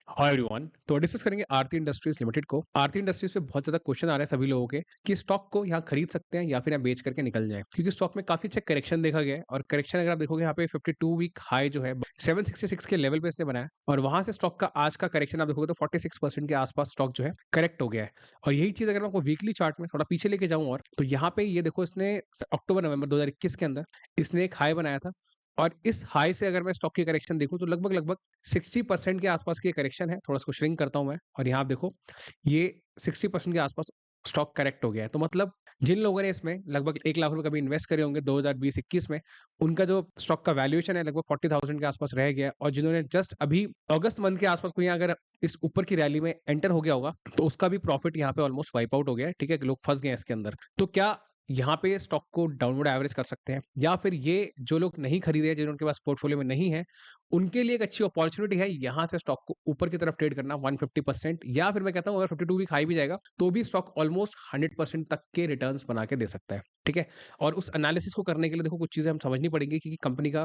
Hi everyone. तो discuss करेंगे आरती industries limited को। आरती इंडस्ट्रीज पे बहुत ज्यादा क्वेश्चन आ रहे हैं सभी लोगों के कि स्टॉक को यहाँ खरीद सकते हैं या फिर यहाँ बेच करके निकल जाए, क्योंकि स्टॉक में काफी अच्छा करेक्शन देखा गया है। और करेक्शन अगर आप देखोगे यहाँ पे 52 वीक हाई जो है 766 के लेवल पे इसने बनाया, और वहां से स्टॉक का आज का करेक्शन आप देखोगे तो 46% के आसपास स्टॉक जो है करेक्ट हो गया है। और यही चीज अगर मैं आपको वीकली चार्ट में थोड़ा पीछे लेके जाऊं, और तो यहाँ पे ये देखो, इसने अक्टूबर नवंबर 2021 के अंदर इसने एक हाई बनाया था। और इस हाई से अगर मैं स्टॉक की करेक्शन देखूं तो लगभग लगभग 60% के आसपास की करेक्शन है। थोड़ा इसको श्रिंक करता हूं मैं, और यहाँ आप देखो ये 60% के आसपास स्टॉक करेक्ट हो गया है। तो मतलब जिन लोगों ने इसमें लगभग 1 लाख रुपए कभी इन्वेस्ट करे होंगे 2020-21 में, उनका जो स्टॉक का वैल्यूएशन है लगभग 40,000 के आसपास रह गया है। और जिन्होंने जस्ट अभी अगस्त मंथ के आसपास कोई अगर इस ऊपर की रैली में एंटर हो गया होगा तो उसका भी प्रॉफिट यहाँ पे ऑलमोस्ट वाइप आउट हो गया है। ठीक है, लोग फंस गए हैं इसके अंदर। तो क्या यहाँ पे स्टॉक को डाउनवर्ड एवरेज कर सकते हैं, या फिर ये जो लोग नहीं खरीदे हैं, जिनके पास पोर्टफोलियो में नहीं है, उनके लिए एक अच्छी अपॉर्चुनिटी है यहाँ से स्टॉक को ऊपर की तरफ ट्रेड करना 150%। या फिर मैं कहता हूँ अगर 52 वीक हाई भी जाएगा तो भी स्टॉक ऑलमोस्ट 100% तक के रिटर्न्स बना के दे सकता है। ठीक है, और उस एनालिसिस को करने के लिए देखो कुछ चीजें हम समझनी पड़ेंगी कि कंपनी का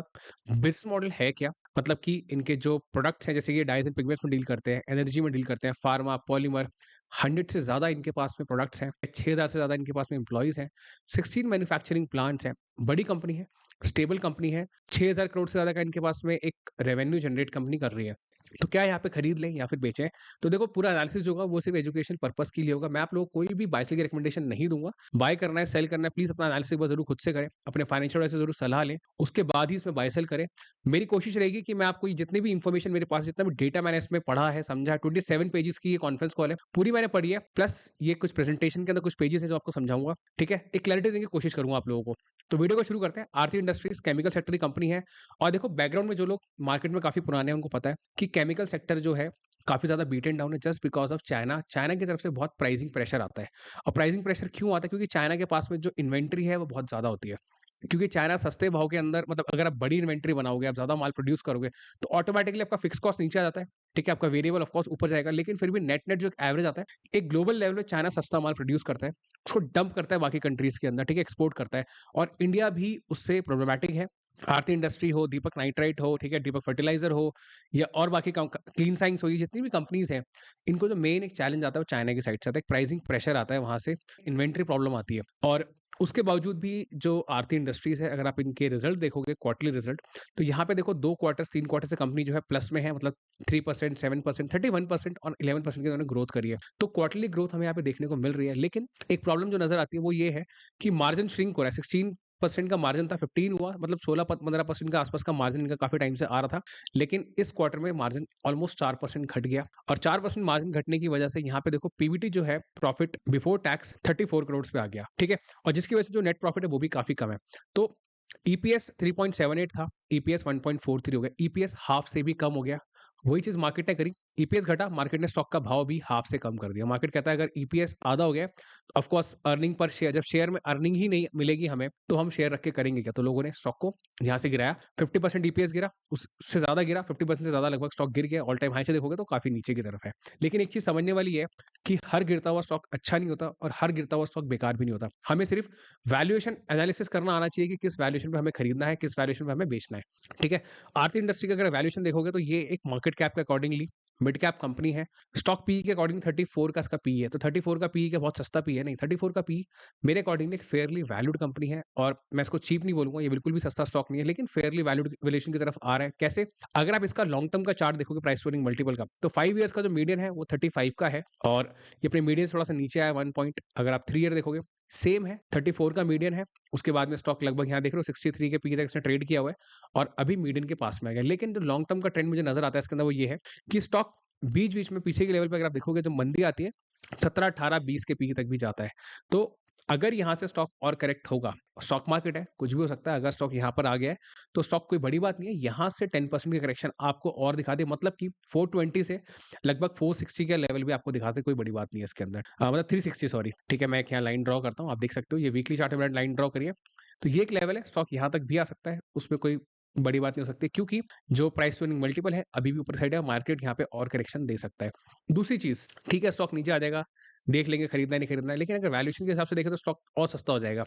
बिजनेस मॉडल है क्या। मतलब कि इनके जो प्रोडक्ट्स हैं, जैसे ये डाइज एंड पिगमेंट्स में डील करते हैं, एनर्जी में डील करते हैं, फार्मा, पॉलीमर, 100 से ज्यादा इनके पास में प्रोडक्ट्स हैं, 6,000 से ज्यादा इनके पास में एम्प्लॉइज हैं, 16 मैन्युफैक्चरिंग प्लांट्स हैं। बड़ी कंपनी है, स्टेबल कंपनी है, 6,000 करोड़ से ज्यादा का इनके पास में एक रेवेन्यू जनरेट कंपनी कर रही है। तो क्या यहाँ पे खरीद लें या फिर बेचें? तो देखो, पूरा एनालिसिस जो होगा वो सिर्फ एजुकेशन पर्पस के लिए होगा। मैं आप लोगों को कोई भी बाय सेल की रिकमेंडेशन नहीं दूंगा। बाय करना है, सेल करना है, प्लीज अपना एनालिसिस जरूर खुद से करें, अपने फाइनेंशियल से जरूर सलाह लें, उसके बाद ही इसमें बाय सेल करें। मेरी कोशिश रहेगी कि मैं आपको ये जितनी भी इन्फॉर्मेशन मेरे पास, जितना भी डेटा मैंने इसमें पढ़ा है, समझा है, 27 पेजेस की ये कॉन्फ्रेंस कॉल है, पूरी मैंने पढ़ी है, प्लस ये कुछ प्रेजेंटेशन के अंदर कुछ पेजेस है जो आपको समझाऊंगा। ठीक है, एक क्लैरिटी देने की कोशिश करूंगा आप लोगों को। तो वीडियो को शुरू करते हैं। आरती इंडस्ट्रीज केमिकल सेक्टर की कंपनी है। और देखो, बैकग्राउंड में जो लोग मार्केट में काफी पुराने हैं उनको पता है कि केमिकल सेक्टर जो है काफी ज्यादा बीट एंड डाउन है, just because of China. China की तरफ से बहुत प्राइसिंग प्रेशर आता है। और प्राइसिंग प्रेशर क्यों आता है? क्योंकि चाइना के पास में जो इन्वेंट्री है वो बहुत ज्यादा होती है। क्योंकि चाइना सस्ते भाव के अंदर, मतलब अगर आप बड़ी इन्वेंट्री बनाओगे, आप ज्यादा माल प्रोड्यूस करोगे, तो ऑटोमेटिकली आपका फिक्स कॉस्ट नीचे आ जाता है। ठीक है, आपका वेरिएबल ऑफ कोर्स ऊपर जाएगा, लेकिन फिर भी नेट नेट जो एक एवरेज आता है, एक ग्लोबल लेवल पे चाइना सस्ता माल प्रोड्यूस करता है, उसको डंप करता है बाकी कंट्रीज के अंदर। ठीक है, एक्सपोर्ट करता है। और इंडिया भी उससे प्रॉब्लमैटिक है। आरती इंडस्ट्री हो, दीपक नाइट्राइट हो, ठीक है, दीपक फर्टिलाइजर हो, या और बाकी क्लीन साइंस हो, ये जितनी भी कंपनीज हैं, इनको जो मेन एक चैलेंज आता है वो चाइना की साइड से आता है। एक प्राइसिंग प्रेशर आता है वहां से, इन्वेंट्री प्रॉब्लम आती है। और उसके बावजूद भी जो आरती इंडस्ट्रीज है, अगर आप इनके रिजल्ट देखोगे, क्वार्टरली रिजल्ट, तो यहाँ पे देखो 2 क्वार्टर्स 3 क्वार्टर से कंपनी जो है प्लस में है। मतलब 3%, 7%, 31% और 11% की उन्होंने ग्रोथ करी है। तो क्वार्टरली ग्रोथ हमें यहाँ पे देखने को मिल रही है। लेकिन एक प्रॉब्लम जो नजर आती है वो ये है कि मार्जिन श्रिंक हो रहा है। 16% का मार्जिन था, 15 हुआ, मतलब 16-15% के आसपास का मार्जिन इनका काफी टाइम से आ रहा था। लेकिन इस क्वार्टर में मार्जिन ऑलमोस्ट 4% घट गया। और 4% मार्जिन घटने की वजह से यहाँ पे देखो पीबीटी जो है, प्रॉफिट बिफोर टैक्स, 34 करोड़ पे आ गया। ठीक है, और जिसकी वजह से जो नेट प्रॉफिट है वो भी काफी कम है। तो ईपीएस 3.78 था, ईपीएस 1.43 हो गया, ईपीएस हाफ से भी कम हो गया। वही चीज मार्केट ने करी, ईपीएस घटा, मार्केट ने स्टॉक का भाव भी हाफ से कम कर दिया। मार्केट कहता है अगर ईपीएस आधा हो गया, of course earning per share, जब शेयर में अर्निंग ही नहीं मिलेगी हमें, तो हम शेयर रख के करेंगे क्या? तो लोगों ने स्टॉक को यहाँ से गिराया। 50% ईपीएस गिरा, उससे ज्यादा गिरा, 50% से ज्यादा लगभग स्टॉक गिर गया। ऑल टाइम हाई से देखोगे तो काफी नीचे की तरफ है। लेकिन एक चीज समझने वाली है कि हर गिरता हुआ स्टॉक अच्छा नहीं होता, और हर गिरता हुआ स्टॉक बेकार भी नहीं होता। हमें सिर्फ वैल्यूएशन एनालिसिस करना आना चाहिए कि किस वैल्यूएशन पे हमें खरीदना है, किस वैल्यूएशन पे हमें बेचना है। ठीक है, आरती इंडस्ट्री का अगर वैल्यूएशन देखोगे तो ये एक मार्केट कैप के अकॉर्डिंगली मिड कैप कंपनी है। स्टॉक पी के अकॉर्डिंग 34 का इसका पी है। तो 34 का पी क्या बहुत सस्ता पी है? नहीं, 34 का पी मेरे अकॉर्डिंग एक फेयरली वैल्यूड कंपनी है। और मैं इसको चीप नहीं बोलूंगा, ये बिल्कुल भी सस्ता स्टॉक नहीं है, लेकिन फेयरली वैल्यूड वैल्यूएशन की तरफ आ रहा है। कैसे? अगर आप इसका लॉन्ग टर्म का चार्ट देखोगे, प्राइस टू अर्निंग मल्टीपल का, तो 5 ईयर्स का जो मीडियन है वो 35 का है। और ये अपने मीडियन से थोड़ा सा नीचे आया 1 पॉइंट। अगर आप 3 ईयर देखोगे, सेम है, 34 का मीडियन है। उसके बाद में स्टॉक लगभग यहाँ देख रहे हो 63 के पी तक इसने ट्रेड किया हुआ है, और अभी मीडियन के पास में आ गया। लेकिन जो लॉन्ग टर्म का ट्रेंड मुझे नजर आता है इसके अंदर वो ये है कि स्टॉक बीच बीच में पीछे के लेवल पे अगर आप देखोगे, जो मंदी आती है 17, 18, 20 के पी तक भी जाता है। तो अगर यहाँ से स्टॉक और करेक्ट होगा, स्टॉक मार्केट है, कुछ भी हो सकता है, अगर स्टॉक यहाँ पर आ गया है तो स्टॉक कोई बड़ी बात नहीं है। यहाँ से 10% की करेक्शन आपको और दिखा दे, मतलब कि 420 से लगभग 460 का लेवल भी आपको दिखा से, कोई बड़ी बात नहीं है इसके अंदर। मतलब 360, सॉरी। ठीक है, मैं एक यहाँ लाइन ड्रॉ करता हूँ, आप देख सकते हो, ये वीकली चार्ट में लाइन ड्रॉ करिए। तो ये एक लेवल है, स्टॉक यहाँ तक भी आ सकता है, उसमें कोई बड़ी बात नहीं हो सकती, क्योंकि जो प्राइस टू अर्निंग मल्टीपल है अभी भी ऊपर साइड है, मार्केट यहाँ पे और करेक्शन दे सकता है। दूसरी चीज, ठीक है, स्टॉक नीचे आ जाएगा, देख लेंगे खरीदना है, नहीं खरीदना है। लेकिन अगर वैल्यूएशन के हिसाब से देखें तो स्टॉक और सस्ता हो जाएगा।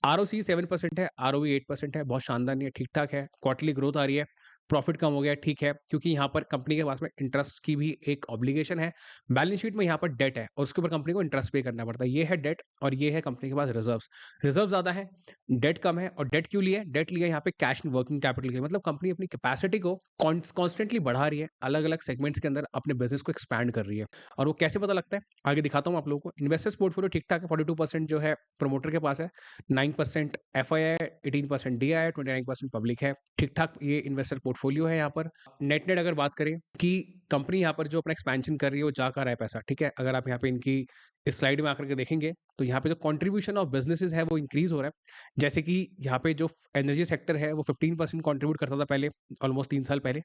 आरओसी 7% है, आरओई 8% है, बहुत शानदार नहीं है, ठीक-ठाक है। क्वार्टरली ग्रोथ आ रही है, प्रॉफिट कम हो गया है, ठीक है, क्योंकि यहाँ पर कंपनी के पास में इंटरेस्ट की भी एक ऑब्लिगेशन है। बैलेंस शीट में यहाँ पर डेट है और उसके ऊपर कंपनी को इंटरेस्ट पे करना पड़ता है। ये है डेट और ये है कंपनी के पास रिजर्व्स। रिजर्व ज़्यादा है, डेट कम है और डेट क्यों लिया है? डेट लिया है यहाँ पे कैश एंड वर्किंग कैपिटल के लिए। मतलब कंपनी अपनी कैपेसिटी को कॉन्स्टेंटली बढ़ा रही है, अलग-अलग सेगमेंट्स के अंदर अपने बिज़नेस को एक्सपैंड कर रही है। और वो कैसे पता लगता है? आगे दिखाता हूँ आप लोगों को। इन्वेस्टर्स पोर्टफोलियो ठीक-ठाक है, 42% जो है प्रमोटर के पास है, 9% एफआई है, 18% डीआई है, 29% पब्लिक है। ठीक-ठाक ये इन्वेस्टर पोर्टफोलियो है यहाँ पर। नेट-नेट अगर बात करें कि कंपनी यहाँ पर जो अपना एक्सपेंशन कर रही है, वो जा कहाँ रहा है पैसा, ठीक है? अगर आप यहाँ पे इनकी इस स्लाइड में आकर के देखेंगे, तो यहाँ पे जो कंट्रीब्यूशन ऑफ बिज़नेसेस है, वो इंक्रीज़ हो रहा है। जैसे कि यहाँ पे जो एनर्जी सेक्टर है, वो 15% कंट्रीब्यूट करता था पहले, ऑलमोस्ट 3 साल पहले।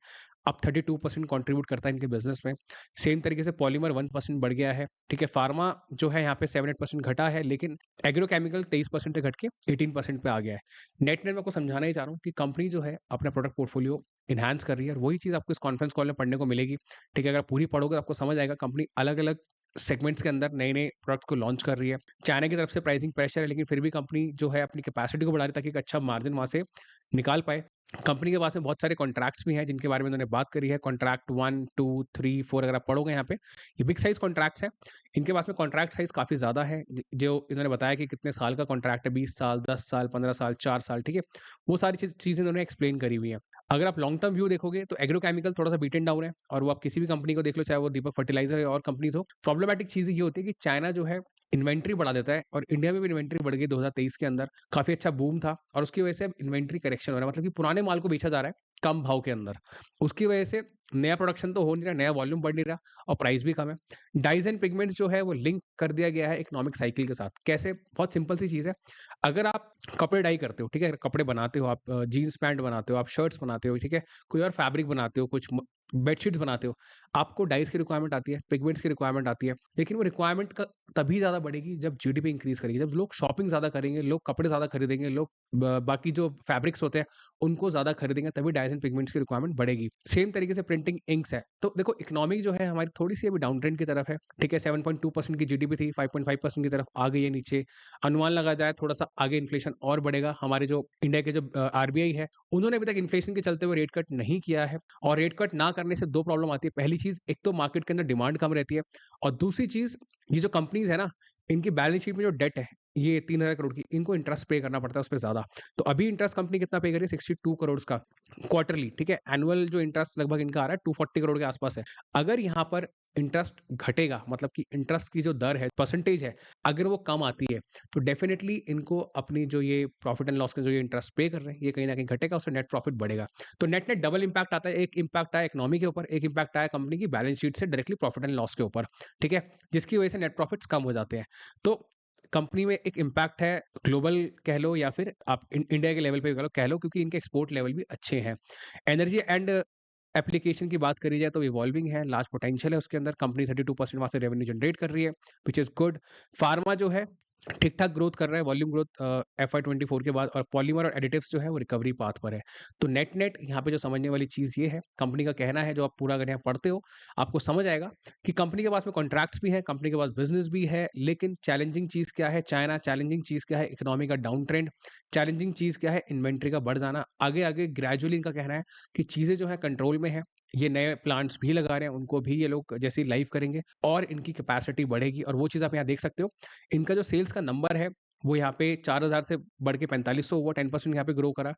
अब 32% कंट्रीब्यूट करता है इनके बिज़नेस में। सेम तरीके से पॉलीमर 1% बढ़ गया है, ठीक है? फार्मा जो है यहाँ पे 7-8% घटा है, लेकिन एग्रोकेमिकल 23% से घट के 18% पे आ गया है। नेट-नेट मैं आपको समझाना ही चाह रहा हूँ कि कंपनी जो है अपना प्रोडक्ट पोर्टफोलियो एनहांस कर रही है और वही चीज़ आपको इस कॉन्फ्रेंस कॉल में पढ़ने को मिलेगी, ठीक है? अगर आप पूरी पढ़ोगे तो आपको समझ आएगा कंपनी अलग-अलग सेगमेंट्स के अंदर नए-नए प्रोडक्ट को लॉन्च कर रही है। चाइना की तरफ से प्राइसिंग प्रेशर है, लेकिन फिर भी कंपनी जो है अपनी कैपेसिटी को बढ़ा रही है ताकि एक अच्छा मार्जिन वहाँ से निकाल पाए। कंपनी के पास में बहुत सारे कॉन्ट्रैक्ट्स भी हैं जिनके बारे में उन्होंने बात करी है। कॉन्ट्रैक्ट 1, 2, 3, 4 अगर आप पढ़ोगे यहाँ पे, ये बिग साइज़ कॉन्ट्रैक्ट्स हैं। इनके पास में कॉन्ट्रैक्ट साइज़ काफ़ी ज़्यादा है। जो इन्होंने बताया कि कितने साल का कॉन्ट्रैक्ट है, 20 साल, 10 साल, 15 साल, 4 साल, ठीक है? वो सारी चीज़ें इन्होंने एक्सप्लेन करी हुई हैं। अगर आप लॉन्ग टर्म व्यू देखोगे तो एग्रोकेमिकल थोड़ा-सा बीट एंड डाउन है और वो आप किसी भी कंपनी को देख लो, चाहे वो दीपक फर्टिलाइज़र है और कंपनीज़ हो। प्रॉब्लमैटिक चीज़ ये होती है कि चाइना जो है इन्वेंटरी बढ़ा देता है और इंडिया में भी इन्वेंटरी बढ़ गई 2023 के अंदर। काफ़ी अच्छा बूम था और उसकी वजह से अब इन्वेंटरी करेक्शन हो रहा है। मतलब कि पुराने माल को बेचा जा रहा है कम भाव के अंदर। उसकी वजह से नया प्रोडक्शन तो हो नहीं रहा, नया वॉल्यूम बढ़ नहीं रहा और प्राइस भी कम है। डाइज़ एंड पिगमेंट्स जो है वो लिंक कर दिया गया है इकोनॉमिक साइकिल के साथ। कैसे? बहुत सिंपल सी चीज़ है। अगर आप कपड़े डाई करते हो, ठीक है? कपड़े बनाते हो आप, जीन्स पैंट बनाते हो, आप शर्ट्स बनाते हो, ठीक है? कोई और फैब्रिक बनाते हो, कुछ बेडशीट्स बनाते हो, आपको डाइज़ की रिक्वायरमेंट आती है, पिगमेंट्स की रिक्वायरमेंट आती है। लेकिन वो रिक्वायरमेंट तभी ज़्यादा बढ़ेगी जब जीडीपी इंक्रीज़ करेगी, जब लोग शॉपिंग ज़्यादा करेंगे, लोग कपड़े ज़्यादा खरीदेंगे, लोग बाकी जो फैब्रिक्स होते हैं, उनको ज़्यादा खरीदेंगे, तभी डाइज़ एंड पिगमेंट्स की रिक्वायरमेंट बढ़ेगी। सेम तरीके से प्रिंटिंग इंक्स है। तो देखो इकोनॉमी जो है हमारी थोड़ी-सी अभी डाउन ट्रेंड की तरफ है, ठीक है? 7.2% की जीडीपी थी, 5.5% की तरफ आ गई है नीचे। अनुमान लगाया जाए थोड़ा-सा आगे इन्फ्लेशन और बढ़ेगा। हमारे जो इंडिया के जो आरबीआई है, उन्होंने अभी तक इन्फ्लेशन के चलते हुए रेट कट नहीं किया है और रेट कट ना करने से 2 प्रॉब्लम आती है। पहली चीज़, एक तो मार्केट के अंदर डिमांड कम रहती है और दूसरी चीज़, ये जो कंपनीज़ है ना, इनकी बैलेंस शीट में जो डेट है, ये 3000 करोड़ की, इनको इंटरेस्ट पे करना पड़ता है उसपे ज़्यादा। तो अभी इंटरेस्ट कंपनी कितना पे कर रही है? 62 करोड़ का क्वार्टरली, ठीक है? एनुअल जो इंटरेस्ट लगभग इनका आ रहा है 240 करोड़ के आसपास है। अगर यहाँ पर इंटरेस्ट घटेगा, मतलब कि इंटरेस्ट की जो दर है, परसेंटेज है, अगर वो कम आती है, तो डेफिनिटली इनको अपनी जो ये प्रॉफिट एंड लॉस का जो ये इंटरेस्ट पे कर रहे हैं, ये कहीं न कहीं घटेगा, उससे नेट प्रॉफिट बढ़ेगा। तो नेट-नेट डबल इम्पैक्ट आता है। एक इम्पैक्ट आया इकोनॉमी के ऊपर, एक इम्पैक्ट आया कंपनी की बैलेंस शीट से डायरेक्टली प्रॉफिट एंड लॉस के ऊपर, ठीक है? जिसकी वजह से नेट प्रॉफिट्स कम हो जाते हैं। तो कंपनी में एक इम्पैक्ट है, ग्लोबल कह लो या फिर आप इंडिया के लेवल पे कह लो, क्योंकि इनके एक्सपोर्ट लेवल भी अच्छे हैं। एनर्जी एंड एप्लीकेशन की बात करी जाए तो इवॉल्विंग है, लार्ज पोटेंशियल है उसके अंदर। कंपनी 32% वहाँ से रेवेन्यू जनरेट कर रही है, व्हिच इज़ गुड। फार्मा जो है ठीक-ठाक ग्रोथ कर रहा है, वॉल्यूम ग्रोथ एफवाई 24 के बाद, और पॉलीमर और एडिटिव्स जो है वो रिकवरी पाथ पर है। तो नेट-नेट यहाँ पे जो समझने वाली चीज़ ये है, कंपनी का कहना है, जो आप पूरा अगर यहाँ पढ़ते हो, आपको समझ आएगा कि कंपनी के पास में कॉन्ट्रैक्ट्स भी हैं, कंपनी के पास बिज़नेस भी है, लेकिन चैलेंजिंग चीज़ क्या है? चाइना, चैलेंजिंग चीज़ क्या है? इकोनॉमी का डाउन ट्रेंड, चैलेंजिंग चीज़ क्या है? इन्वेंटरी का बढ़ जाना। आगे-आगे ग्रेजुअली इनका कहना है कि चीज़ें जो हैं कंट्रोल में हैं। ये नए प्लांट्स भी लगा रहे हैं, उनको भी ये लोग जैसे ही लाइव करेंगे और इनकी कैपेसिटी बढ़ेगी, और वो चीज़ आप यहाँ देख सकते हो। इनका जो सेल्स का नंबर है, वो यहाँ पे 4000 से बढ़ के 4500 हुआ, 10% यहाँ पे ग्रो करा।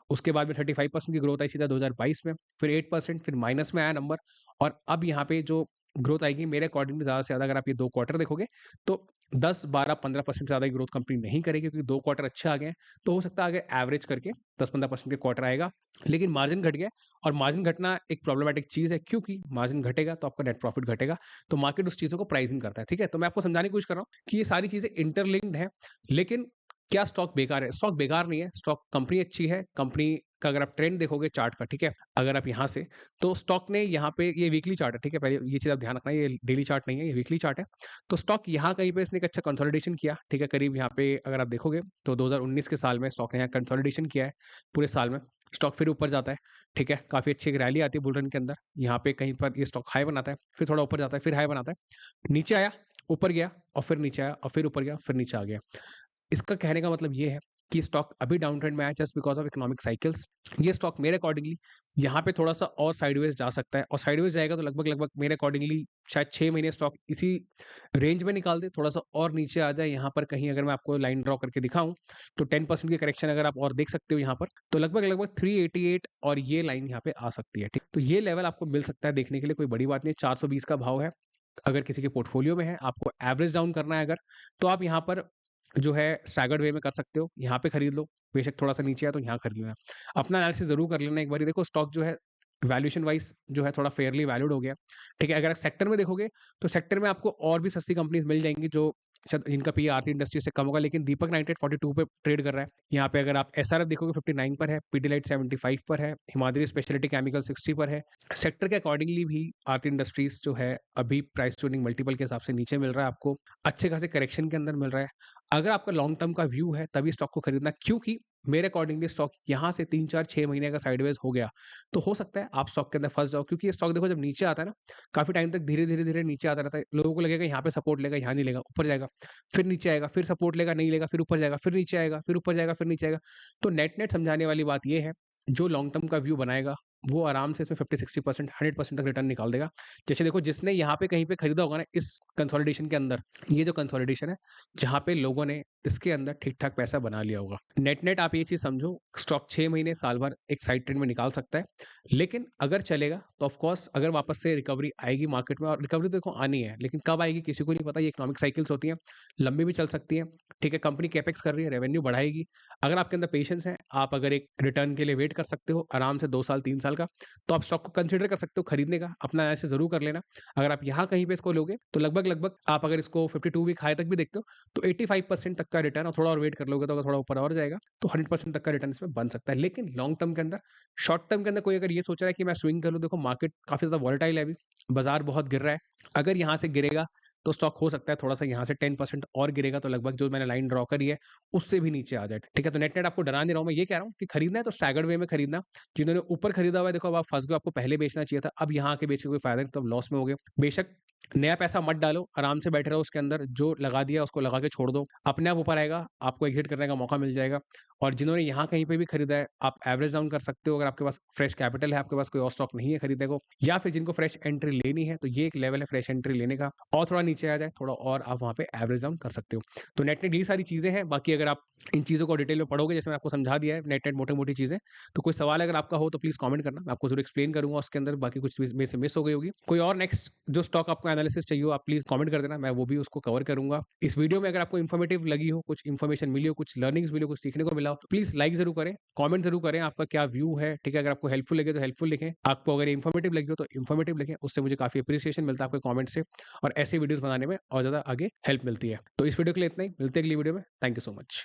उसके बाद में 35% की ग्रोथ आई सीधा 2022 में, फिर 8%, फिर माइनस में आया नंबर, और अब यहाँ पे जो ग्रोथ आएगी मेरे अकॉर्डिंगली ज़्यादा से ज़्यादा, अगर आप ये 2 क्वार्टर देखोगे, तो 10, 12, 15% से ज़्यादा की ग्रोथ कंपनी नहीं करेगी, क्योंकि 2 क्वार्टर अच्छे आ गए हैं। तो हो सकता है आगे एवरेज करके 10-15% के क्वार्टर आएगा, लेकिन मार्जिन घट गया, और मार्जिन घटना एक प्रॉब्लमैटिक चीज़ है, क्योंकि मार्जिन घटेगा तो आपका नेट प्रॉफिट घटेगा, तो मार्केट उस चीज़ों को प्राइसिंग करता है, ठीक है? तो मैं आपको समझाने की कोशिश कर रहा हूँ कि ये सारी चीज़ें इंटरलिंक्ड हैं, लेकिन क्या स्टॉक बेकार है? स्टॉक बेकार नहीं है, स्टॉक कंपनी अच्छी है, कंपनी का अगर आप ट्रेंड देखोगे चार्ट का, ठीक है? अगर आप यहाँ से, तो स्टॉक ने यहाँ पे, ये वीकली चार्ट है, ठीक है? पहले ये चीज़ आप ध्यान रखना, ये डेली चार्ट नहीं है, ये वीकली चार्ट है। तो स्टॉक यहाँ कहीं पे इसने एक अच्छा कंसोलिडेशन किया, ठीक है? करीब यहाँ पे अगर आप देखोगे तो 2019 के साल में स्टॉक ने यहाँ कंसोलिडेशन किया है, पूरे साल में। स्टॉक फिर ऊपर जाता है, ठीक है? काफ़ी अच्छी एक रैली आती है बुल रन के अंदर, यहाँ पे कहीं पर ये स्टॉक हाई बनाता है, फिर थोड़ा ऊपर जाता है, फिर हाई बनाता है, नीचे आया, ऊपर गया और फिर नीचे आया और फिर ऊपर गया, फिर नीचे आ गया। इसका कहने का मतलब ये है कि स्टॉक अभी डाउन ट्रेंड में आया just because of economic cycles. ये स्टॉक मेरे अकॉर्डिंगली यहाँ पे थोड़ा-सा और साइडवेज़ जा सकता है और साइडवेज़ जाएगा तो लगभग-लगभग मेरे अकॉर्डिंगली शायद 6 महीने स्टॉक इसी रेंज में निकाल दे, थोड़ा-सा और नीचे आ जाए यहाँ पर कहीं अगर मैं आपको लाइन ड्रॉ करके दिखाऊँ, तो 10% की करेक्शन अगर आप और देख सकते हो यहाँ पर, तो लगभग-लगभग 388 और ये लाइन यहाँ पे आ सकती है, ठीक? तो ये लेवल आपको मिल सकता है देखने के लिए, कोई बड़ी बात नहीं है, 420 का भाव है। अगर किसी के पोर्टफोलियो में है, आपको एवरेज डाउन करना है अगर, तो आप यहाँ पर जो है स्टैगर्ड वे में कर सकते हो, यहाँ पे खरीद लो, बेशक थोड़ा-सा नीचे आया तो यहाँ खरीद लेना। अपना एनालिसिस ज़रूर कर लेना एक बारी, देखो स्टॉक जो है वैल्यूएशन वाइज़ जो है थोड़ा फेयरली वैल्यूड हो गया, ठीक है? अगर आप सेक्टर में देखोगे, तो सेक्टर में आपको और भी सस्ती कंपनीज़ मिल जाएँगी जो शायद जिनका पीई आरती इंडस्ट्री से कम होगा, लेकिन दीपक नाइट्रेट 42 पे ट्रेड कर रहा है। यहाँ पे अगर आप एसआरएफ देखोगे 59 पर है, पिडिलाइट 75 पर है, हिमाद्री स्पेशलिटी केमिकल 60 पर है। सेक्टर के अकॉर्डिंगली भी आरती इंडस्ट्रीज़ जो है अभी प्राइस टू अर्निंग मल्टीपल के हिसाब से नीचे मिल रहा है आपको, अच्छे खासे करेक्शन के अंदर मिल रहा है। अगर आपका लॉन्ग टर्म का व्यू है तभी स्टॉक को खरीदना, क्योंकि मेरे अकॉर्डिंगली स्टॉक यहाँ से 3, 4, 6 महीने का साइडवेज हो गया, तो हो सकता है आप स्टॉक के अंदर फँस जाओ, क्योंकि ये स्टॉक देखो जब नीचे आता है ना, काफ़ी टाइम तक धीरे-धीरे नीचे आता रहता है। लोगों को लगेगा यहाँ पे सपोर्ट लेगा, यहाँ नहीं लेगा, ऊपर जाएगा, फिर नीचे आएगा, फिर सपोर्ट लेगा, नहीं लेगा, फिर ऊपर जाएगा, फिर नीचे आएगा, फिर ऊपर जाएगा, फिर नीचे आएगा। तो नेट-नेट समझाने वाली बात ये है, जो लॉन्ग टर्म का व्यू बनाएगा, वो आराम से इसमें 50-60% 100% तक रिटर्न निकाल देगा। जैसे देखो जिसने यहाँ पे कहीं पे खरीदा होगा ना इस कंसोलिडेशन के अंदर, ये जो कंसोलिडेशन है, जहाँ पे लोगों ने इसके अंदर ठीक-ठाक पैसा बना लिया होगा। नेट-नेट आप ये चीज़ समझो, स्टॉक 6 महीने, साल भर एक साइड ट्रेंड में निकाल सकता है। लेकिन अगर चलेगा तो ऑफ कोर्स अगर वापस से रिकवरी आएगी मार्केट में, और रिकवरी देखो आनी है, लेकिन कब आएगी किसी को नहीं पता, ये इकोनॉमिक साइकिल्स होती हैं, लंबी भी चल सकती हैं। ठीक है, कंपनी कैपेक्स कर रही है, रेवेन्यू बढ़ाएगी। अगर आपके अंदर पेशेंस है, आप अगर एक रिटर्न के लिए वेट कर सकते हो आराम से 2 साल, 3 साल का, तो आप स्टॉक को कंसीडर कर सकते हो खरीदने का। अपना एनालिसिस ज़रूर कर लेना। अगर आप यहाँ कहीं पे इसको लोगे, तो लगभग-लगभग आप अगर इसको 52 वीक हाई तक भी देखते हो, तो 85% तक का रिटर्न, और थोड़ा और वेट कर लोगे तो अगर थोड़ा ऊपर और जाएगा, तो 100% तक का रिटर्न इसमें बन सकता है। लेकिन लॉन्ग टर्म के अंदर, शॉर्ट टर्म के अंदर कोई अगर ये सोच रहा है कि मैं स्विंग कर लूँ, देखो मार्केट काफ़ी ज़्यादा वॉलेटाइल है अभी, बाज़ार बहुत गिर रहा है। अगर यहाँ से गिरेगा, तो स्टॉक हो सकता है थोड़ा-सा यहाँ से 10% और गिरेगा, तो लगभग जो मैंने लाइन ड्रॉ करी है, उससे भी नीचे आ जाए। ठीक है? तो नेट-नेट आपको डरा नहीं रहा हूँ, मैं ये कह रहा हूँ कि खरीदना है तो स्टैगर्ड वे में खरीदना। जिन्होंने ऊपर खरीदा हुआ है, देखो अब आप फँस गए, आपको पहले बेचना चाहिए था, अब यहाँ आके बेच के कोई फ़ायदा नहीं, तो अब लॉस में हो गए। बेशक नया पैसा मत डालो, आराम से बैठे रहो उसके अंदर, जो लगा दिया उसको लगा के छोड़ दो, अपने आप ऊपर आएगा, आपको एग्ज़िट करने का मौका मिल जाएगा। और जिन्होंने यहाँ कहीं पे भी खरीदा है, आप एवरेज डाउन कर सकते हो अगर आपके पास फ्रेश कैपिटल है, आपके पास कोई और स्टॉक नहीं है खरीदने को, या फिर जिनको फ्रेश एंट्री लेनी है, तो ये एक लेवल है फ्रेश एंट्री लेने का, और थोड़ा नीचे आ जाए, थोड़ा और आप वहाँ पे एवरेज डाउन कर सकते हो। तो नेट-नेट ये सारी चीज़ें हैं, बाकी अगर आप इन चीज़ों को डिटेल में पढ़ोगे, जैसे मैंने आपको समझा दिया है नेट-नेट मोटी-मोटी चीज़ें, तो कोई सवाल अगर आपका हो तो प्लीज़ कमेंट करना, मैं आपको ज़रूर एक्सप्लेन करूँगा उसके अंदर, बाकी कुछ चीज़ मेरे से मिस हो गई होगी। कोई और नेक्स्ट जो स्टॉक आपको एनालिसिस चाहिए हो, आप प्लीज़ कमेंट कर देना, मैं वो भी उसको कवर करूँगा। इस वीडियो में अगर आपको इन्फॉर्मेटिव लगी हो, कुछ इन्फॉर्मेशन मिली हो, कुछ लर्निंग्स मिली हो, कुछ सीखने को मिला हो, तो प्लीज़ लाइक ज़रूर करें, कमेंट ज़रूर करें, आपका क्या व्यू है, ठीक है? अगर आपको हेल्पफुल लगे तो हेल्पफुल लिखें, आपको अगर इन्फॉर्मेटिव लगी हो तो इन्फॉर्मेटिव लिखें, उससे मुझे काफ़ी एप्रिसिएशन मिलता है आपके कमेंट से, और ऐसे वीडियोज़ बनाने में और ज़्यादा आगे हेल्प मिलती है। तो इस वीडियो के लिए इतना ही, मिलते हैं अगली वीडियो में। Thank you so much.